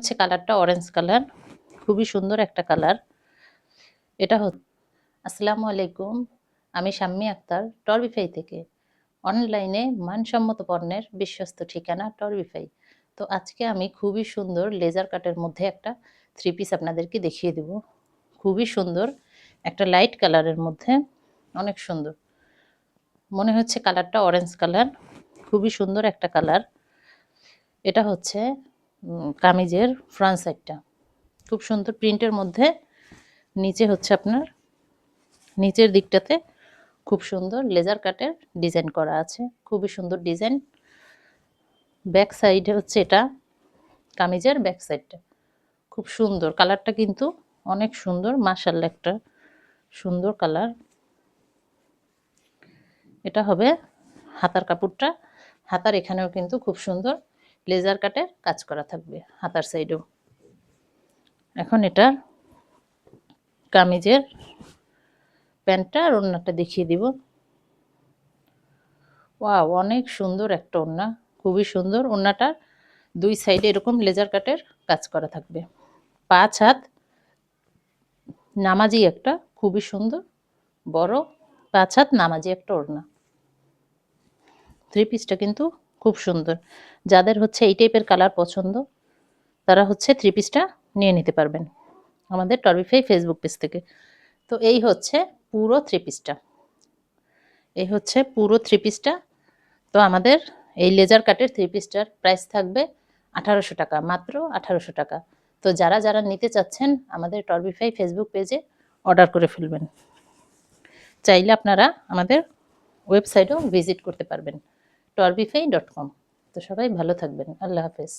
হচ্ছে কালারটা orange colour, খুবই সুন্দর একটা কালার। এটা হচ্ছে আসসালামু আলাইকুম, আমি শাম্মী আক্তার টরবিফাই থেকে। অনলাইনে মানসম্মত পণ্যের বিশ্বস্ত ঠিকানা টরবিফাই। তো আজকে আমি খুবই সুন্দর লেজার কাটের মধ্যে একটা থ্রি পিস আপনাদেরকে দেখিয়ে দেব। খুবই সুন্দর একটা লাইট কালারের মধ্যে, অনেক সুন্দর, মনে হচ্ছে কালারটা অরেঞ্জ কালার, খুবই সুন্দর একটা কালার। এটা হচ্ছে কামিজের ফ্রন্ট সাইডটা, খুব সুন্দর প্রিন্টের মধ্যে। নিচে হচ্ছে আপনার নিচের দিকটাতে খুব সুন্দর লেজার কাটের ডিজাইন করা আছে, খুবই সুন্দর ডিজাইন। ব্যাক সাইডে হচ্ছে এটা কামিজের ব্যাক সাইডটা, খুব সুন্দর কালারটা, কিন্তু অনেক সুন্দর, মাশাআল্লাহ একটা সুন্দর কালার। এটা হবে হাতার কাপড়টা, হাতার এখানেও কিন্তু খুব সুন্দর লেজার কাটের কাজ করা থাকবে হাতার সাইডেও। এখন এটা কামিজের প্যান্টটা আর ওড়নাটা দেখিয়ে দিব। ওয়াও, অনেক সুন্দর একটা ওড়না, খুবই সুন্দর। ওড়নাটার দুই সাইডে এরকম লেজার কাটের কাজ করা থাকবে। 5 হাত নামাজি একটা খুবই সুন্দর বড় 5 হাত নামাজি একটা ওড়না। থ্রি পিসটা কিন্তু খুব সুন্দর। যাদের হচ্ছে এই টাইপের কালার পছন্দ তারা হচ্ছে থ্রি পিসটা নিয়ে নিতে পারবেন আমাদের টরবিফাই ফেসবুক পেজ থেকে। তো এই হচ্ছে পুরো থ্রি পিসটা, এই হচ্ছে পুরো থ্রি পিসটা। তো আমাদের এই লেজার কাটের থ্রি পিসটার প্রাইস থাকবে 1800 টাকা, মাত্র 1800 টাকা। তো যারা যারা নিতে চাচ্ছেন আমাদের টরবিফাই ফেসবুক পেজে অর্ডার করে ফেলবেন। চাইলে আপনারা আমাদের ওয়েবসাইটেও ভিজিট করতে পারবেন, torbify.com। তো সবাই ভালো থাকবেন, আল্লাহ হাফেজ।